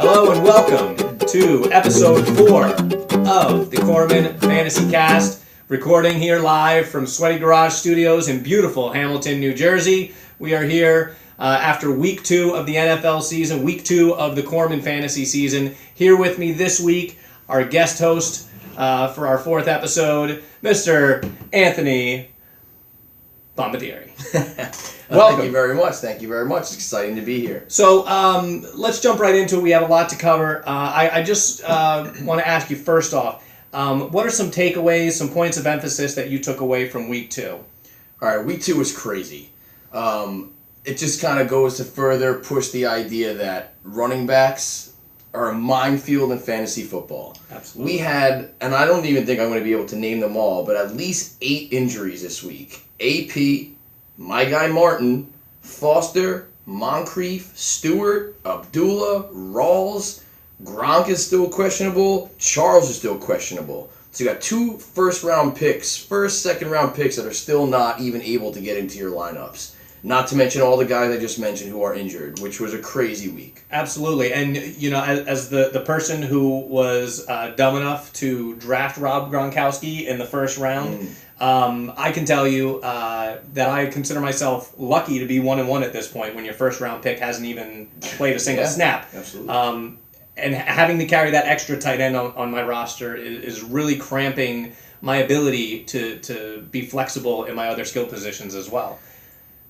Hello and welcome to episode 4 of the Corman Fantasy Cast, recording here live from Sweaty Garage Studios in beautiful Hamilton, New Jersey. We are here after week 2 of the NFL season, week 2 of the Corman Fantasy season. Here with me this week, our guest host for our 4th episode, Mr. Anthony Bombardieri. Welcome. Thank you very much. It's exciting to be here. So let's jump right into it. We have a lot to cover. I just want to ask you first off, what are some takeaways, some points of emphasis that you took away from week 2? All right, week 2 was crazy. It just kind of goes to further push the idea that running backs are a minefield in fantasy football. Absolutely. We had, and I don't even think I'm going to be able to name them all, but at least 8 injuries this week. AP, my guy Martin, Foster, Moncrief, Stewart, Abdullah, Rawls, Gronk is still questionable, Charles is still questionable. So you got 2 first-second-round picks that are still not even able to get into your lineups. Not to mention all the guys I just mentioned who are injured, which was a crazy week. Absolutely. And, you know, as the person who was dumb enough to draft Rob Gronkowski in the first round, I can tell you that I consider myself lucky to be 1-1 at this point when your first-round pick hasn't even played a single snap. Absolutely. And having to carry that extra tight end on my roster is really cramping my ability to be flexible in my other skill positions as well.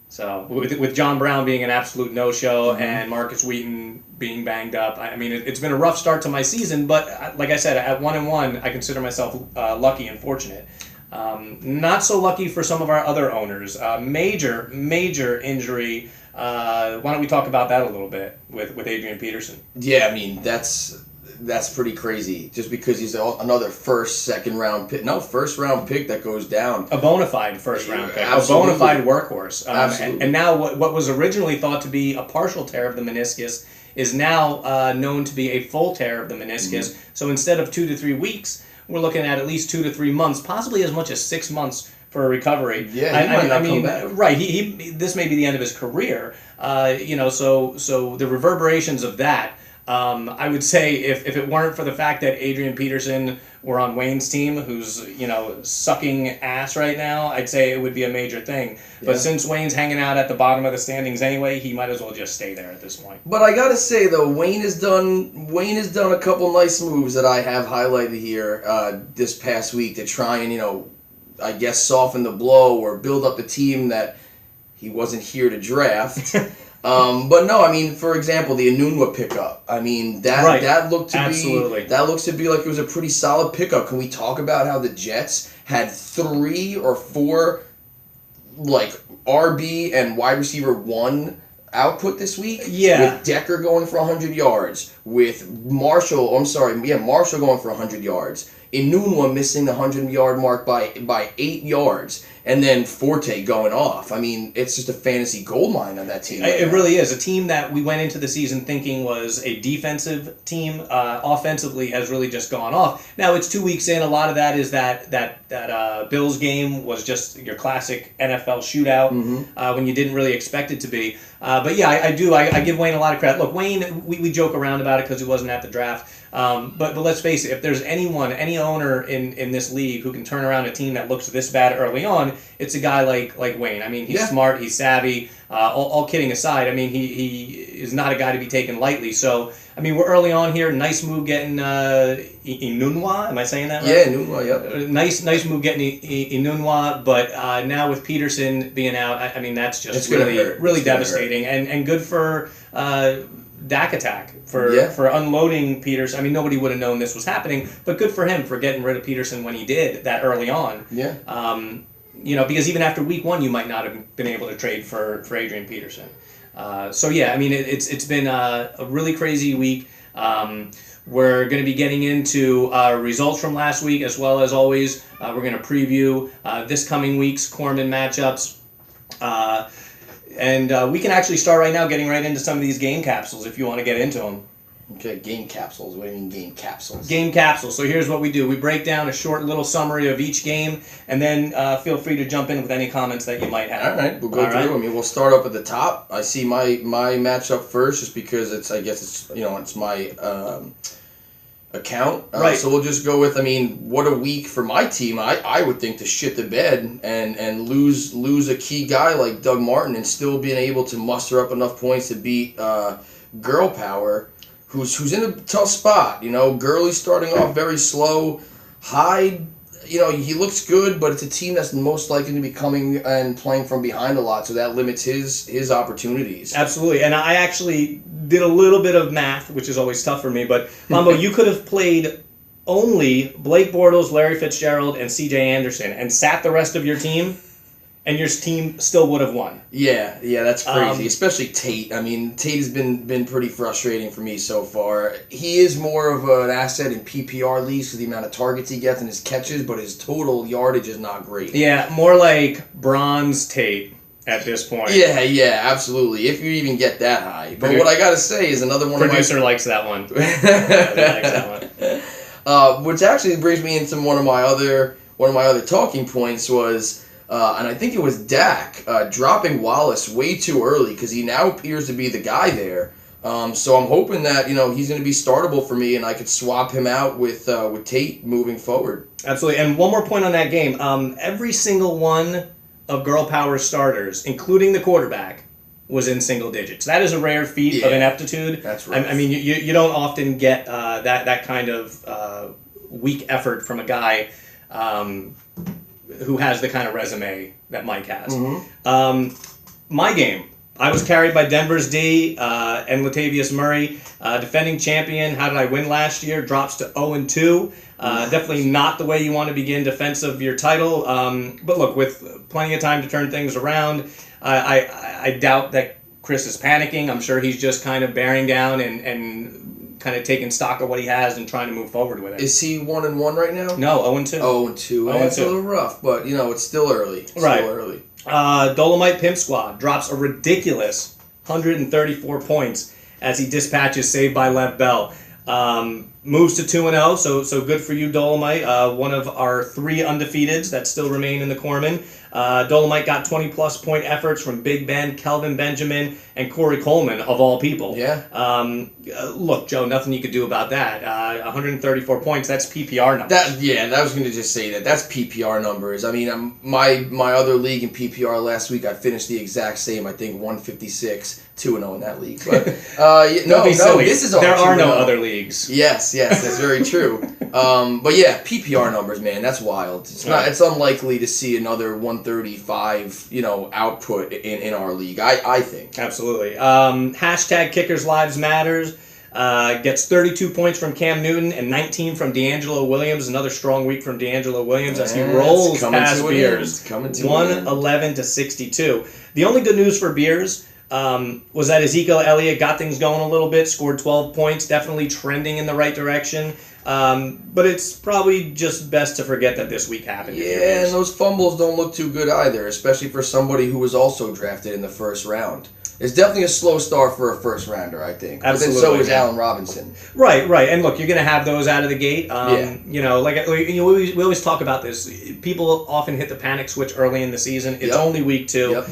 So with John Brown being an absolute no-show and Marcus Wheaton being banged up, I mean, it's been a rough start to my season, but like I said, at 1-1, I consider myself lucky and fortunate. Not so lucky for some of our other owners. Major injury. Why don't we talk about that a little bit with Adrian Peterson? Yeah, I mean, that's pretty crazy. Just because he's another first-round pick that goes down. A bona fide first-round pick. Absolutely. A bona fide workhorse. Absolutely. And now what was originally thought to be a partial tear of the meniscus is now known to be a full tear of the meniscus. Mm-hmm. So instead of 2 to 3 weeks, we're looking at least 2 to 3 months, possibly as much as 6 months for a recovery. Yeah, he might not come back. Right. He this may be the end of his career. So the reverberations of that. I would say if it weren't for the fact that Adrian Peterson were on Wayne's team, who's sucking ass right now, I'd say it would be a major thing. Yeah. But since Wayne's hanging out at the bottom of the standings anyway, he might as well just stay there at this point. But I gotta say though, Wayne has done a couple nice moves that I have highlighted here this past week to try and I guess soften the blow or build up the team that he wasn't here to draft. But no, I mean, for example, the Enunwa pickup. I mean, that looked to be like it was a pretty solid pickup. Can we talk about how the Jets had 3 or 4 like RB and wide receiver 1 output this week? Yeah. With Decker going for 100 yards, with Marshall going for 100 yards. Enunwa missing the 100-yard mark by 8 yards, and then Forte going off. I mean, it's just a fantasy goldmine on that team. It really is. A team that we went into the season thinking was a defensive team, offensively has really just gone off. Now, it's 2 weeks in. A lot of that is that Bills game was just your classic NFL shootout when you didn't really expect it to be. But yeah, I do. I give Wayne a lot of credit. Look, Wayne, we joke around about it because he wasn't at the draft. But let's face it, if there's any owner in this league who can turn around a team that looks this bad early on, it's a guy like Wayne. I mean, he's smart, he's savvy. All kidding aside, I mean, he is not a guy to be taken lightly. So, I mean, we're early on here. Nice move getting Enunwa. Am I saying that right? Yeah, Enunwa, yep. Nice move getting Enunwa. But now with Peterson being out, I mean, that's just really devastating. And good for Dak Attack for unloading Peterson. I mean, nobody would have known this was happening, but good for him for getting rid of Peterson when he did that early on. Yeah. Because even after week 1, you might not have been able to trade for Adrian Peterson. So yeah, I mean, it's been a really crazy week. We're going to be getting into results from last week, as well as always, we're going to preview this coming week's Corman matchups. And we can actually start right now getting right into some of these game capsules if you want to get into them. Okay, game capsules. What do you mean game capsules? Game capsule. So here's what we do. We break down a short little summary of each game, and then feel free to jump in with any comments that you might have. All right, we'll go through. I mean, we'll start up at the top. I see my matchup first, just because it's it's my account. Right. So we'll just go with. I mean, what a week for my team. I would think to shit the bed and lose a key guy like Doug Martin and still being able to muster up enough points to beat Girl Power. Who's in a tough spot, Gurley's starting off very slow. Hyde, he looks good, but it's a team that's most likely to be coming and playing from behind a lot, so that limits his opportunities. Absolutely, and I actually did a little bit of math, which is always tough for me, but Mambo, you could have played only Blake Bortles, Larry Fitzgerald, and C.J. Anderson, and sat the rest of your team, and your team still would have won. Yeah, that's crazy. Especially Tate. I mean, Tate has been pretty frustrating for me so far. He is more of an asset in PPR leagues for the amount of targets he gets and his catches, but his total yardage is not great. Yeah, more like bronze Tate at this point. Yeah, absolutely. If you even get that high. But what I gotta say is another one. Producer likes that one. Likes that one. Which actually brings me into one of my other talking points was. And I think it was Dak dropping Wallace way too early because he now appears to be the guy there. So I'm hoping that he's going to be startable for me and I could swap him out with Tate moving forward. Absolutely. And one more point on that game. Every single one of Girl Power starters, including the quarterback, was in single digits. That is a rare feat of ineptitude. That's right. I mean, you don't often get that kind of weak effort from a guy who has the kind of resume that Mike has. Mm-hmm. My game, I was carried by Denver's D and Latavius Murray, defending champion. How did I win last year? Drops to 0-2. Definitely not the way you want to begin defense of your title. But look, with plenty of time to turn things around, I doubt that Chris is panicking. I'm sure he's just kind of bearing down and kind of taking stock of what he has and trying to move forward with it. Is he 1-1 right now? No, 0-2. 0-2. That's a little rough, but it's still early. Dolomite Pimp Squad drops a ridiculous 134 points as he dispatches Saved by Lev Bell. Moves to 2-0, so good for you, Dolomite. One of our 3 undefeateds that still remain in the Corman. Dolomite got 20-plus point efforts from Big Ben, Kelvin Benjamin, and Corey Coleman, of all people. Yeah. Look, Joe, nothing you could do about that. 134 points, that's PPR numbers. I was going to just say that. That's PPR numbers. I mean, my other league in PPR last week, I finished the exact same, I think, 156. 2-0 in that league. But no, this is all there are no other leagues. Yes, that's very true. But yeah, PPR numbers, man, that's wild. It's unlikely to see another 135, output in our league. I think. Absolutely. Hashtag Kickers Lives Matters. Gets 32 points from Cam Newton and 19 from D'Angelo Williams. Another strong week from D'Angelo Williams as he rolls past Beers. 111-62. The only good news for Beers was that Ezekiel Elliott got things going a little bit, scored 12 points, definitely trending in the right direction. But it's probably just best to forget that this week happened. Yeah, and those fumbles don't look too good either, especially for somebody who was also drafted in the first round. It's definitely a slow start for a first rounder, I think. Absolutely. But then so is Allen Robinson. Right. And look, you're going to have those out of the gate. We always talk about this. People often hit the panic switch early in the season. It's only week 2. Yep.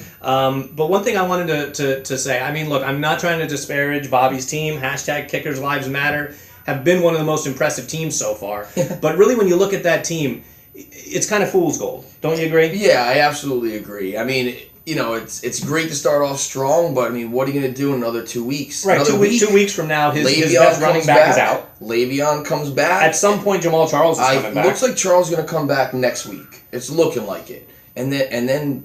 But one thing I wanted to say, I mean, look, I'm not trying to disparage Bobby's team. Hashtag Kickers Lives Matter have been one of the most impressive teams so far. But really, when you look at that team, it's kind of fool's gold. Don't you agree? Yeah, I absolutely agree. I mean, it's great to start off strong, but I mean, what are you going to do in another 2 weeks? Right, 2 weeks from now, his best running back is out. Le'Veon comes back. At some point, Jamal Charles is coming back. Looks like Charles is going to come back next week. It's looking like it. And then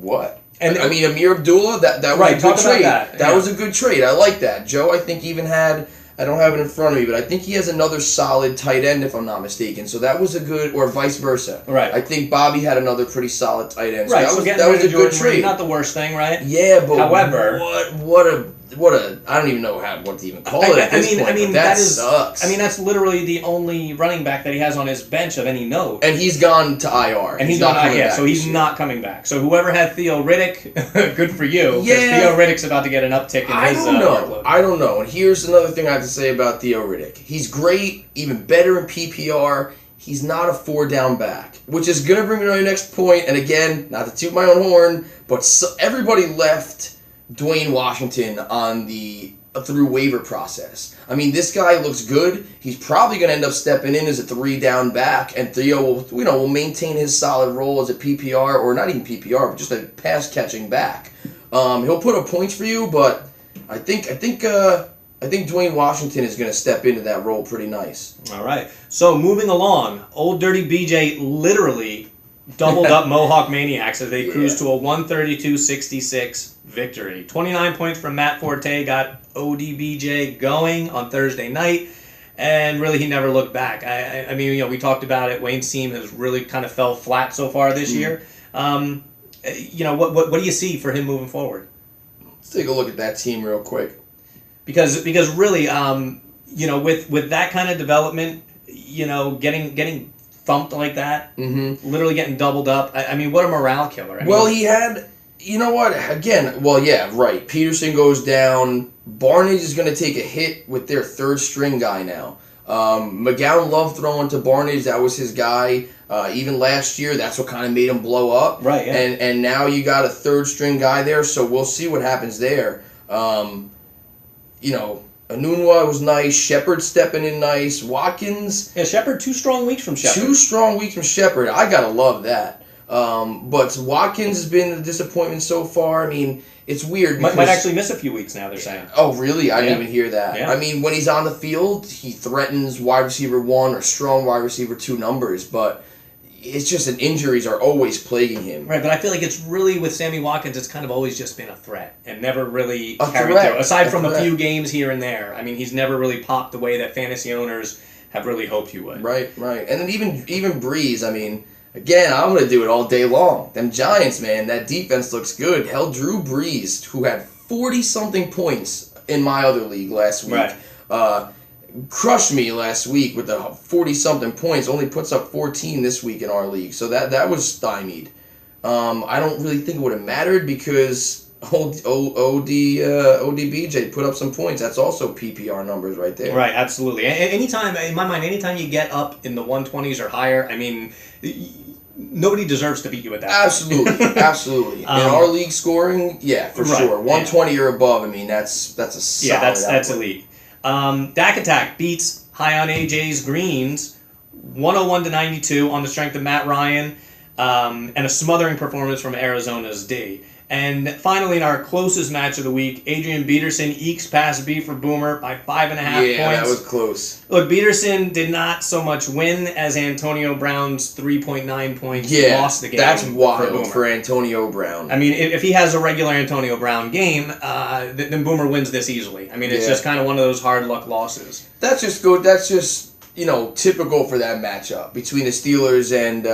what? And I mean, Amir Abdullah, that was a good trade. That was a good trade. I like that. Joe, I think, even had... I don't have it in front of me, but I think he has another solid tight end, if I'm not mistaken. So that was a good, or vice versa. Right. I think Bobby had another pretty solid tight end. So that was a good trade. Murray, not the worst thing, right? Yeah, but however, what a I don't even know what to even call it at this point. But that sucks. I mean, that's literally the only running back that he has on his bench of any note. And he's gone to IR. And he's not coming back. So he's not coming back. So whoever had Theo Riddick, good for you. Yeah. Theo Riddick's about to get an uptick in his workload. I don't know. And here's another thing I have to say about Theo Riddick. He's great, even better in PPR. He's not a 4-down back, which is going to bring me to my next point. And again, not to toot my own horn, but everybody left Dwayne Washington on through waiver process. I mean, this guy looks good. He's probably going to end up stepping in as a 3-down back, and Theo will maintain his solid role as a PPR, or not even PPR, but just a pass catching back. He'll put up points for you, but I think Dwayne Washington is going to step into that role pretty nice. All right. So moving along, Old Dirty BJ literally doubled up Mohawk Maniacs as they cruised to a 132-66 victory. 29 points from Matt Forte got ODBJ going on Thursday night, and really he never looked back. I mean, we talked about it. Wayne's team has really kind of fell flat so far this year. What do you see for him moving forward? Let's take a look at that team real quick. Because really, with that kind of development, getting thumped like that, literally getting doubled up. I mean, what a morale killer. He had, again, right. Peterson goes down. Barnage is going to take a hit with their third string guy now. McGowan loved throwing to Barnage. That was his guy. Even last year, that's what kind of made him blow up. Right, yeah. And now you got a third string guy there, so we'll see what happens there. Anunwa was nice. Shepard stepping in nice. Watkins. Yeah, Shepard, 2 strong weeks from Shepard. 2 strong weeks from Shepard. I got to love that. But Watkins has been a disappointment so far. I mean, it's weird. Might actually miss a few weeks now, they're saying. Oh, really? I didn't even hear that. Yeah. I mean, when he's on the field, he threatens wide receiver 1 or strong wide receiver 2 numbers, but it's just that injuries are always plaguing him. Right, but I feel like it's really, with Sammy Watkins, it's kind of always just been a threat and never really carried through. Aside from a few games here and there. I mean, he's never really popped the way that fantasy owners have really hoped he would. Right. And then even Breeze, I mean, again, I'm going to do it all day long. Them Giants, man, that defense looks good. Hell, Drew Brees, who had 40-something points in my other league last week. Right. Crushed me last week with the 40-something points. Only puts up 14 this week in our league, so that was stymied. I don't really think it would have mattered because ODBJ put up some points. That's also PPR numbers right there. Right, absolutely. Anytime, in my mind, anytime you get up in the 120s or higher, I mean, nobody deserves to beat you at that. Absolutely. In our league scoring, for sure. 120 or above. I mean, that's a solid. That's elite. Dak Attack beats High on AJ's Greens 101-92 on the strength of Matt Ryan, and a smothering performance from Arizona's D. And finally, in our closest match of the week, Adrian Peterson ekes past B for Boomer by 5.5 points. Yeah, that was close. Look, Peterson did not so much win as Antonio Brown's 3.9 points lost the game. That's wild for Antonio Brown. I mean, if he has a regular Antonio Brown game, then Boomer wins this easily. I mean, it's just kind of one of those hard luck losses. That's just good. That's just typical for that matchup between the Steelers and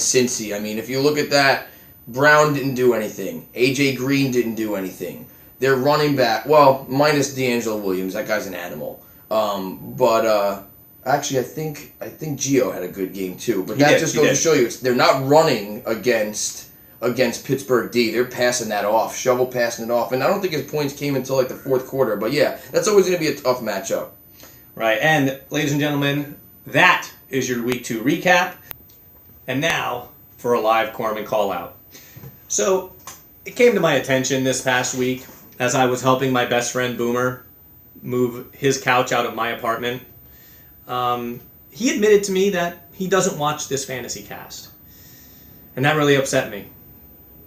Cincy. I mean, if you look at that, Brown didn't do anything. A.J. Green didn't do anything. Their running back, well, minus D'Angelo Williams, that guy's an animal. Actually, I think Gio had a good game too. But that just goes to show you, they're not running against Pittsburgh D. They're passing that off, shovel passing it off. And I don't think his points came until like the fourth quarter. But yeah, that's always going to be a tough matchup. Right, and ladies and gentlemen, that is your Week 2 recap. And now for a live Corman call-out. So, it came to my attention this past week as I was helping my best friend Boomer move his couch out of my apartment. He admitted to me that he doesn't watch this fantasy cast. And that really upset me.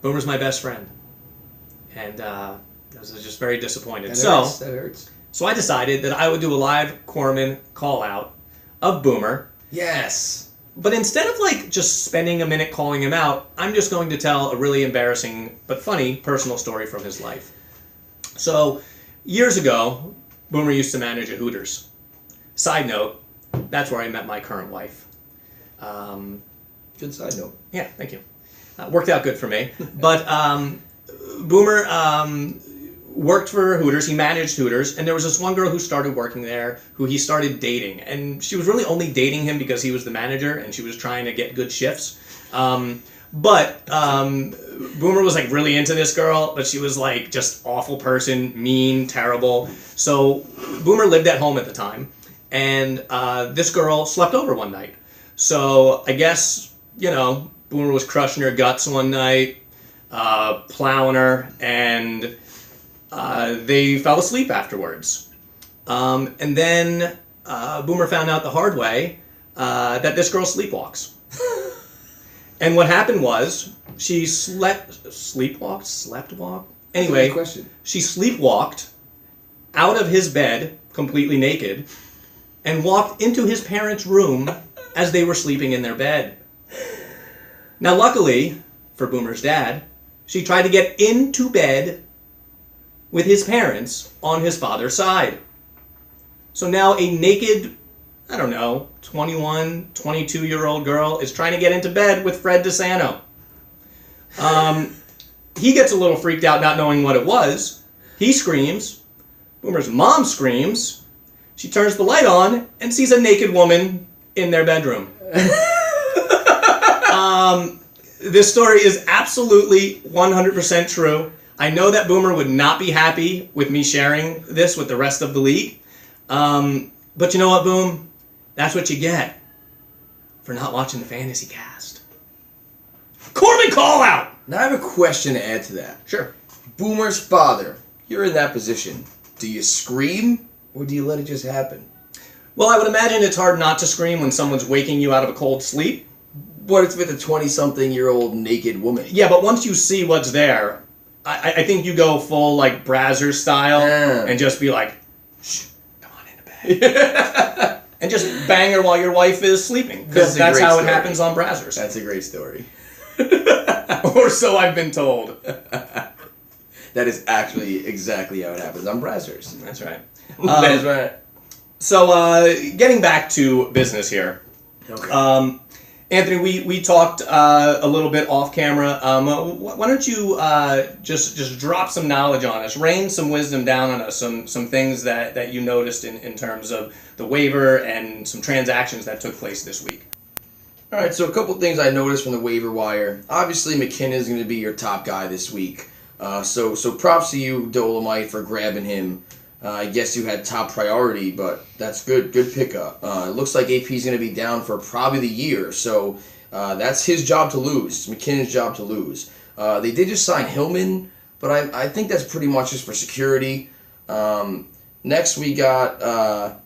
Boomer's my best friend. And I was just very disappointed. That hurts. So I decided that I would do a live Corman call-out of Boomer. Yes. But instead of just spending a minute calling him out, I'm just going to tell a really embarrassing but funny personal story from his life. So, years ago, Boomer used to manage at Hooters. Side note, that's where I met my current wife. Good side note. Yeah, thank you. Worked out good for me. But Boomer worked for Hooters. He managed Hooters, and there was this one girl who started working there who he started dating, and she was really only dating him because he was the manager, and she was trying to get good shifts. But Boomer was like really into this girl, but she was like just awful person, mean, terrible. So Boomer lived at home at the time, and this girl slept over one night. So I guess, Boomer was crushing her guts one night, plowing her, and they fell asleep afterwards. And then Boomer found out the hard way that this girl sleepwalks. And what happened was she sleepwalked? Anyway, she sleepwalked out of his bed, completely naked, and walked into his parents' room as they were sleeping in their bed. Now, luckily, for Boomer's dad, she tried to get into bed with his parents on his father's side. So now a naked, 21, 22-year-old girl is trying to get into bed with Fred DeSanto. He gets a little freaked out not knowing what it was. He screams. Boomer's mom screams. She turns the light on and sees a naked woman in their bedroom. This story is absolutely 100% true. I know that Boomer would not be happy with me sharing this with the rest of the league. But you know what, Boom? That's what you get for not watching the Fantasy Cast. Corbin, call out! Now I have a question to add to that. Sure. Boomer's father, you're in that position. Do you scream or do you let it just happen? Well, I would imagine it's hard not to scream when someone's waking you out of a cold sleep. But it's with a 20-something-year-old naked woman. Yeah, but once you see what's there, I think you go full, like, Brazzers style and just be like, shh, come on into bed. And just bang her while your wife is sleeping. Because that's how it happens on Brazzers. That's a great story. Or so I've been told. That is actually exactly how it happens on Brazzers. That's right. That's right. So, getting back to business here. Okay. Anthony, we talked a little bit off camera. Why don't you just drop some knowledge on us, rain some wisdom down on us, some things that you noticed in terms of the waiver and some transactions that took place this week. All right, so a couple things I noticed from the waiver wire. Obviously, McKinnon is going to be your top guy this week. So props to you, Dolomite, for grabbing him. I guess you had top priority, but that's good pickup. It looks like AP is going to be down for probably the year, so that's his job to lose. It's McKinnon's job to lose. They did just sign Hillman, but I think that's pretty much just for security. Next we got, I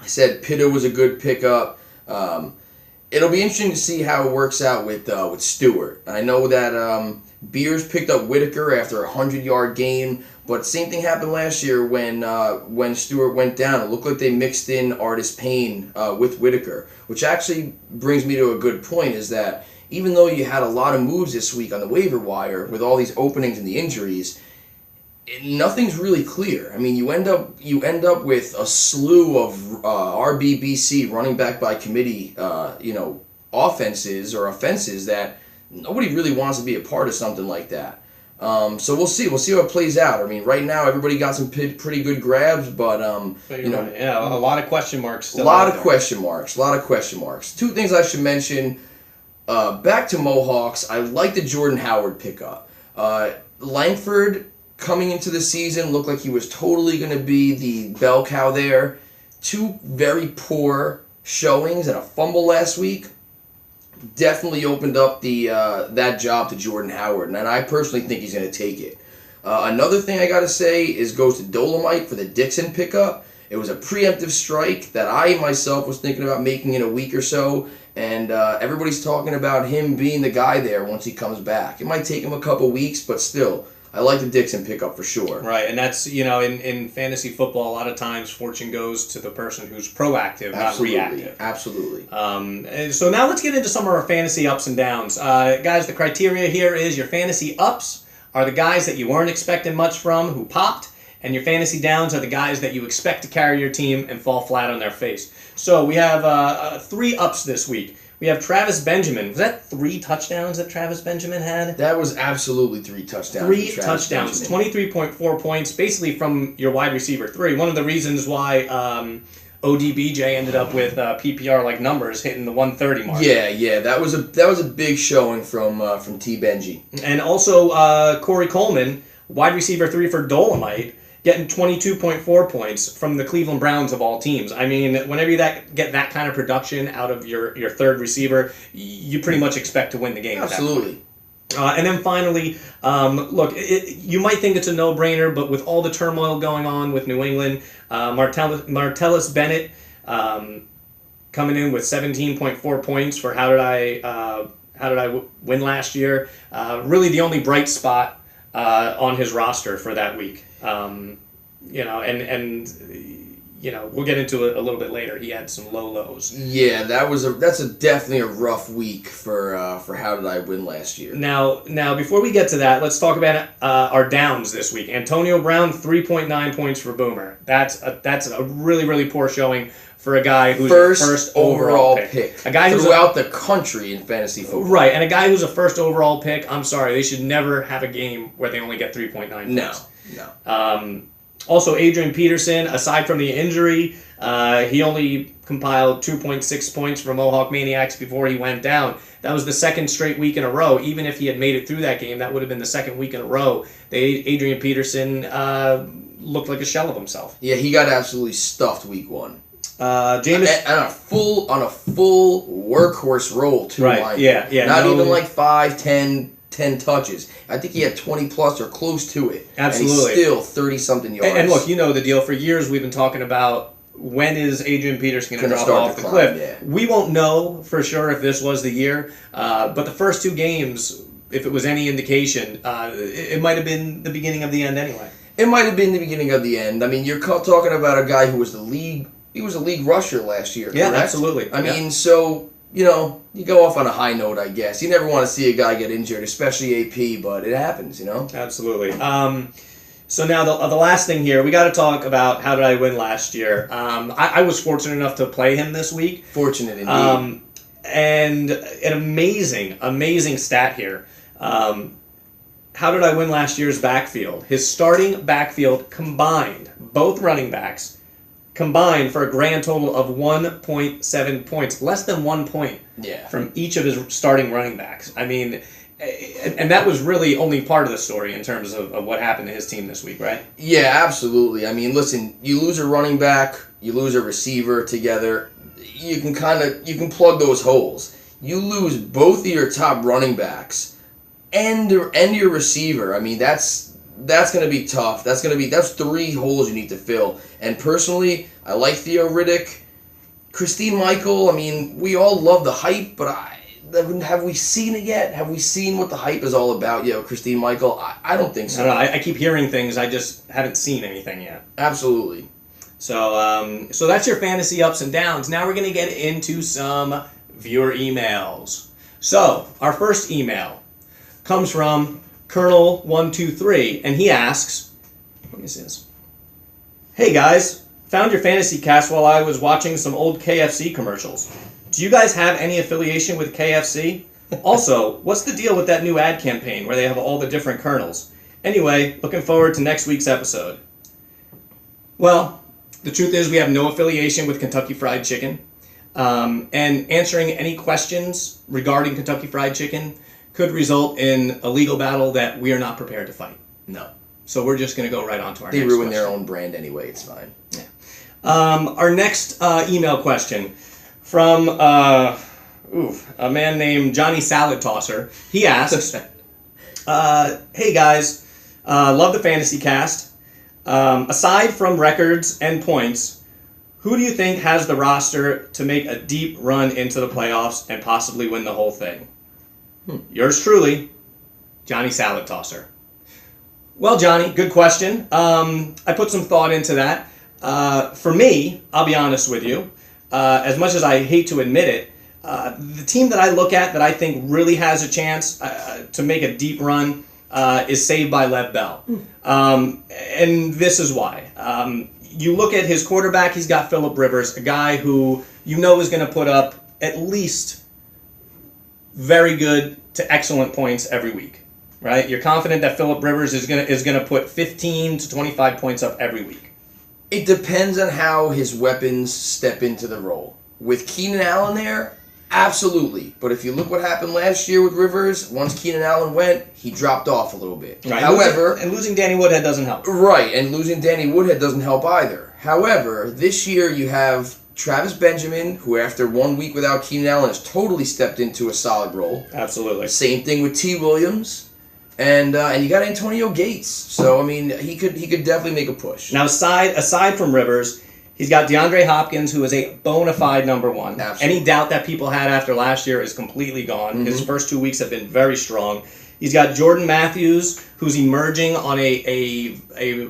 said Pitta was a good pickup. It'll be interesting to see how it works out with Stewart. I know that Beers picked up Whitaker after a 100-yard game, but same thing happened last year when Stewart went down. It looked like they mixed in Artis Payne with Whitaker, which actually brings me to a good point, is that even though you had a lot of moves this week on the waiver wire with all these openings and the injuries, nothing's really clear. I mean, you end up with a slew of RBBC, running back by committee, offenses that nobody really wants to be a part of something like that. So we'll see how it plays out. I mean, right now everybody got some pretty good grabs, but right. Yeah, a lot of question marks still. A lot of question marks. Two things I should mention. Back to Mohawks. I like the Jordan Howard pickup. Langford coming into the season looked like he was totally going to be the bell cow there. Two very poor showings and a fumble last week definitely opened up that job to Jordan Howard, and I personally think he's going to take it. Another thing I got to say goes to Dolomite for the Dixon pickup. It was a preemptive strike that I myself was thinking about making in a week or so, and everybody's talking about him being the guy there once he comes back. It might take him a couple weeks, but still, I like the Dixon pickup for sure. Right, and that's, in fantasy football, a lot of times fortune goes to the person who's proactive, not reactive. Absolutely. So now let's get into some of our fantasy ups and downs. Guys, the criteria here is your fantasy ups are the guys that you weren't expecting much from, who popped, and your fantasy downs are the guys that you expect to carry your team and fall flat on their face. So we have 3 ups this week. We have Travis Benjamin. Was that 3 touchdowns that Travis Benjamin had? That was absolutely 3 touchdowns. 3 touchdowns, 23.4 points, basically from your wide receiver 3. One of the reasons why ODBJ ended up with PPR-like numbers hitting the 130 mark. Yeah, that was a big showing from T. Benji. And also Corey Coleman, wide receiver 3 for Dolomite, getting 22.4 points from the Cleveland Browns of all teams. I mean, whenever you get that kind of production out of your third receiver, you pretty much expect to win the game. Absolutely. And then finally, look, you might think it's a no-brainer, but with all the turmoil going on with New England, Martellus Bennett coming in with 17.4 points for how did I win last year? Really, the only bright spot on his roster for that week. We'll get into it a little bit later. He had some low lows. Yeah, that's definitely a rough week for how did I win last year. Now, before we get to that, let's talk about our downs this week. Antonio Brown, 3.9 points for Boomer. That's a really, really poor showing for a guy who's first overall pick. A guy who's throughout the country in fantasy football. Right, and a guy who's a first overall pick, I'm sorry, they should never have a game where they only get 3.9 points. No. Also, Adrian Peterson, aside from the injury, he only compiled 2.6 points for Mohawk Maniacs before he went down. That was the second straight week in a row. Even if he had made it through that game, that would have been the second week in a row. Adrian Peterson looked like a shell of himself. Yeah, he got absolutely stuffed week 1. Jameis on a full workhorse role too. Right. Yeah. Not even like 5, 10 touches. I think he had 20 plus or close to it. Absolutely. And he's still 30-something yards. And look, you know the deal. For years we've been talking about when is Adrian Peterson going to drop off the cliff. Yeah. We won't know for sure if this was the year, but the first 2 games, if it was any indication, it might have been the beginning of the end anyway. It might have been the beginning of the end. I mean, you're talking about a guy who was He was a league rusher last year, correct? Yeah, absolutely. I mean, so, you go off on a high note, I guess. You never want to see a guy get injured, especially AP, but it happens, Absolutely. So now the last thing here, we got to talk about how did I win last year. I was fortunate enough to play him this week. Fortunate indeed. And an amazing stat here. How did I win last year's backfield? His starting backfield combined, both running backs, combined for a grand total of 1.7 points, less than 1 point from each of his starting running backs. I mean, and that was really only part of the story in terms of what happened to his team this week, right? Yeah, absolutely. I mean, listen, you lose a running back, you lose a receiver together, you can plug those holes. You lose both of your top running backs and your receiver. I mean, that's going to be tough. That's 3 holes you need to fill. And personally, I like Theo Riddick. Christine Michael, I mean, we all love the hype, but have we seen it yet? Have we seen what the hype is all about? Christine Michael? I don't think so. I keep hearing things. I just haven't seen anything yet. Absolutely. So that's your fantasy ups and downs. Now we're going to get into some viewer emails. So our first email comes from Colonel123, and he asks, let me see this. Hey guys, found your fantasy cast while I was watching some old KFC commercials. Do you guys have any affiliation with KFC? Also, what's the deal with that new ad campaign where they have all the different colonels? Anyway, looking forward to next week's episode. Well, the truth is we have no affiliation with Kentucky Fried Chicken. And answering any questions regarding Kentucky Fried Chicken could result in a legal battle that we are not prepared to fight. No. So we're just going to go right on to our next question. They ruin their own brand anyway. It's fine. Yeah. Our next email question from a man named Johnny Salad Tosser. He asks, hey guys, love the fantasy cast. Aside from records and points, who do you think has the roster to make a deep run into the playoffs and possibly win the whole thing? Yours truly, Johnny Salad Tosser. Well, Johnny, good question. I put some thought into that. For me, I'll be honest with you, as much as I hate to admit it, the team that I look at that I think really has a chance to make a deep run is Saved by Lev Bell. And this is why. You look at his quarterback, he's got Phillip Rivers, a guy who is going to put up at least very good to excellent points every week. Right? You're confident that Phillip Rivers is gonna put 15 to 25 points up every week. It depends on how his weapons step into the role. With Keenan Allen there, absolutely. But if you look what happened last year with Rivers, once Keenan Allen went, he dropped off a little bit. Right. However, losing Danny Woodhead doesn't help. Right, and losing Danny Woodhead doesn't help either. However, this year you have Travis Benjamin, who after 1 week without Keenan Allen has totally stepped into a solid role. Absolutely. Same thing with T. Williams. And you got Antonio Gates, so I mean he could definitely make a push. Now aside from Rivers, he's got DeAndre Hopkins, who is a bona fide number one. Absolutely. Any doubt that people had after last year is completely gone. Mm-hmm. His first 2 weeks have been very strong. He's got Jordan Matthews, who's emerging on a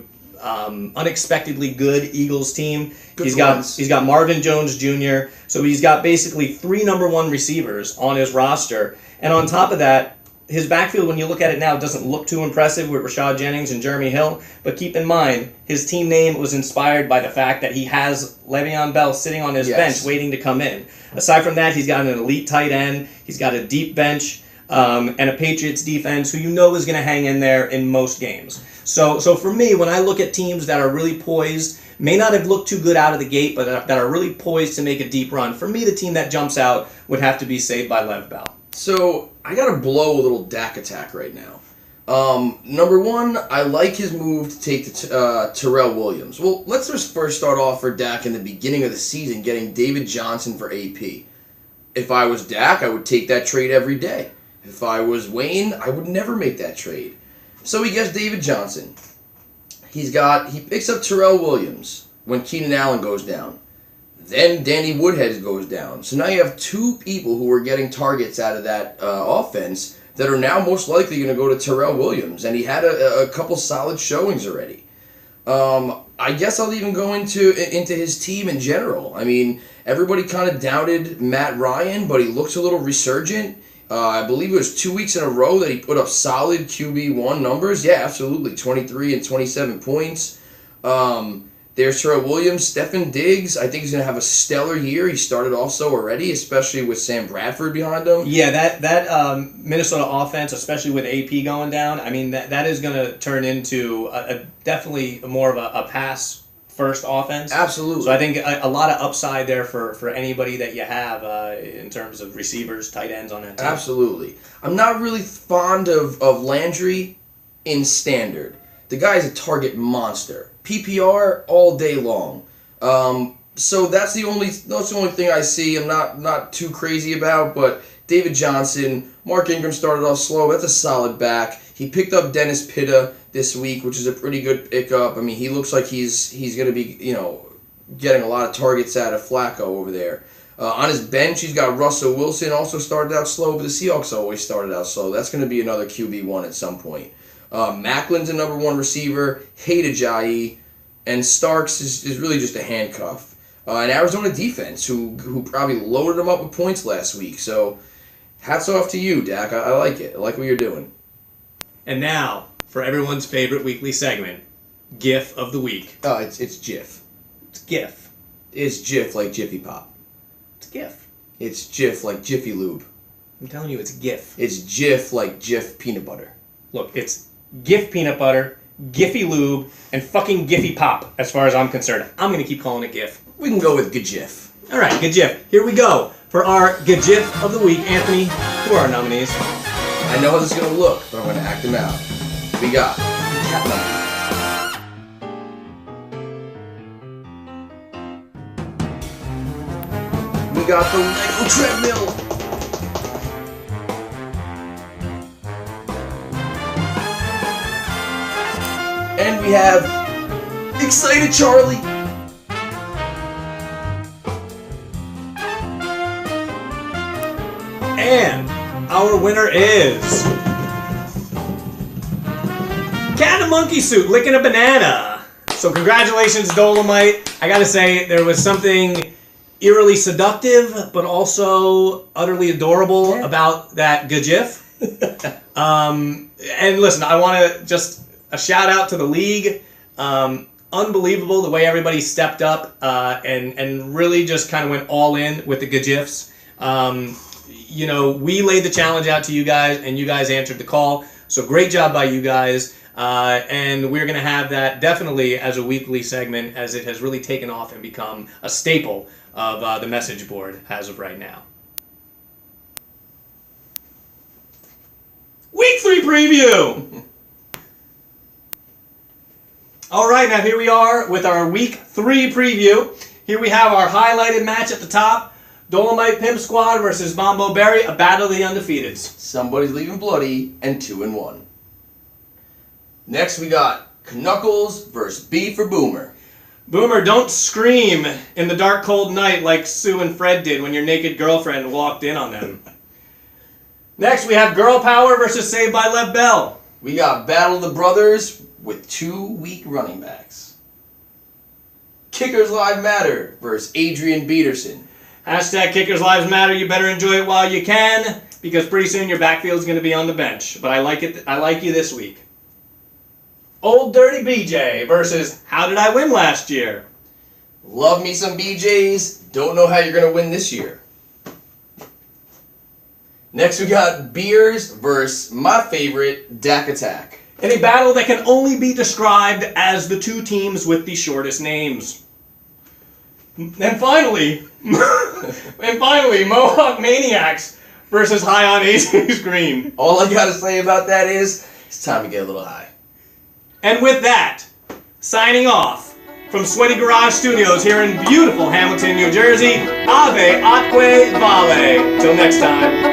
unexpectedly good Eagles team. He's got Marvin Jones Jr. So he's got basically 3 number one receivers on his roster, and on top of that, his backfield, when you look at it now, doesn't look too impressive with Rashad Jennings and Jeremy Hill. But keep in mind, his team name was inspired by the fact that he has Le'Veon Bell sitting on his bench waiting to come in. Aside from that, he's got an elite tight end. He's got a deep bench and a Patriots defense who you know is going to hang in there in most games. So for me, when I look at teams that are really poised, may not have looked too good out of the gate, but that are really poised to make a deep run, for me, the team that jumps out would have to be Saved by Lev Bell. So I gotta blow a little Dak attack right now. Number one, I like his move to take Terrell Williams. Well, let's just first start off for Dak in the beginning of the season, getting David Johnson for AP. If I was Dak, I would take that trade every day. If I was Wayne, I would never make that trade. So he gets David Johnson. He picks up Terrell Williams when Keenan Allen goes down. Then Danny Woodhead goes down. So now you have 2 people who are getting targets out of that offense that are now most likely going to go to Terrell Williams. And he had a couple solid showings already. I guess I'll even go into his team in general. I mean, everybody kind of doubted Matt Ryan, but he looks a little resurgent. I believe it was 2 weeks in a row that he put up solid QB1 numbers. Yeah, absolutely. 23 and 27 points. There's Terrell Williams, Stefon Diggs. I think he's going to have a stellar year. He started off so already, especially with Sam Bradford behind him. Yeah, that Minnesota offense, especially with AP going down, I mean, that is going to turn into a definitely more of a pass-first offense. Absolutely. So I think a lot of upside there for anybody that you have in terms of receivers, tight ends on that team. Absolutely. I'm not really fond of Landry in standard. The guy's a target monster. PPR all day long. So that's the only thing I see. I'm not too crazy about, but David Johnson, Mark Ingram started off slow. That's a solid back. He picked up Dennis Pitta this week, which is a pretty good pickup. I mean, he looks like he's going to be, getting a lot of targets out of Flacco over there. On his bench, he's got Russell Wilson, also started out slow, but the Seahawks always started out slow. That's going to be another QB1 at some point. Macklin's a number 1 receiver, hate Ajayi, and Starks is really just a handcuff. And Arizona defense, who probably loaded them up with points last week. So, hats off to you, Dak. I like it. I like what you're doing. And now, for everyone's favorite weekly segment, GIF of the Week. Oh, it's GIF. It's GIF. It's GIF like Jiffy Pop. It's GIF. It's GIF like Jiffy Lube. I'm telling you, it's GIF. It's GIF like Jif peanut butter. Look, it's GIF peanut butter, Giffy lube, and fucking Giffy pop, as far as I'm concerned. I'm going to keep calling it GIF. We can go with GIF. All right, GIF. Here we go. For our GIF of the week, Anthony, who are our nominees? I know how this is going to look, but I'm going to act them out. We got Cat Monkey. We got the Lego treadmill. And we have Excited Charlie. And our winner is Cat in a Monkey Suit licking a banana. So congratulations, Dolomite. I gotta say, there was something eerily seductive, but also utterly adorable about that GIF. And listen, I want to just a shout out to the league. Unbelievable the way everybody stepped up and really just kind of went all in with the GIFs. we laid the challenge out to you guys, and you guys answered the call. So great job by you guys. And we're going to have that definitely as a weekly segment, as it has really taken off and become a staple of the message board as of right now. Week 3 preview! All right, now here we are with our Week 3 preview. Here we have our highlighted match at the top. Dolomite Pimp Squad versus Mambo Berry, a battle of the undefeateds. Somebody's leaving bloody and 2-1. Next we got Knuckles versus B for Boomer. Boomer, don't scream in the dark, cold night like Sue and Fred did when your naked girlfriend walked in on them. Next, we have Girl Power versus Saved by Lev Bell. We got Battle of the Brothers with 2 weak running backs. Kickers Live Matter versus Adrian Peterson. Hashtag Kickers Lives Matter. You better enjoy it while you can, because pretty soon your backfield is going to be on the bench. But I like it. I like you this week. Old Dirty BJ versus How Did I Win Last Year? Love me some BJs. Don't know how you're going to win this year. Next we got Beers versus my favorite, Dak Attack. In a battle that can only be described as the 2 teams with the shortest names. And finally, Mohawk Maniacs versus High on Aces Green. All I gotta say about that is, it's time to get a little high. And with that, signing off from Sweaty Garage Studios here in beautiful Hamilton, New Jersey, Ave Atque Vale. Till next time.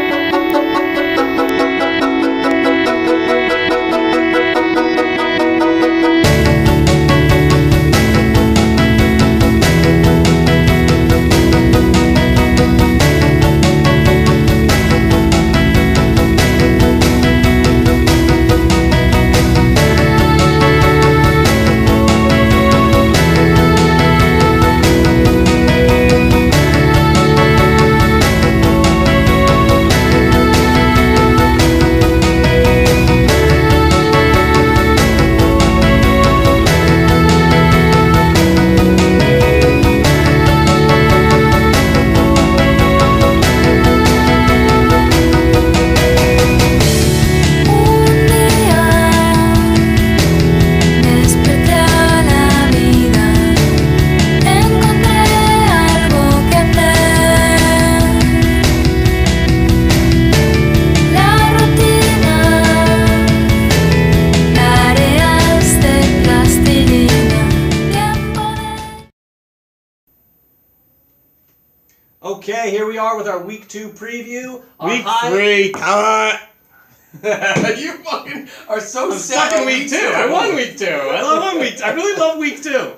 Okay, here we are with our Week 2 preview. Week 3, You fucking are so I'm sad. stuck in Week 2. I won Week 2. I love Week 2. I really love Week 2.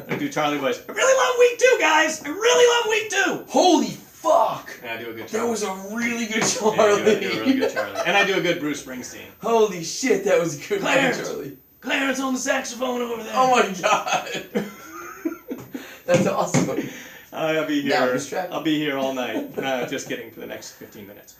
I do Charlie voice. I really love Week 2, guys. I really love Week 2. Holy fuck. And I do a good Charlie. That was a really good Yeah, Charlie. I do a really good Charlie. And I do a good Bruce Springsteen. Holy shit, that was a good Clarence. Charlie. Clarence on the saxophone over there. Oh my god. That's awesome. I'll be Now, here. distract- I'll be here all night. Just kidding. For the next 15 minutes.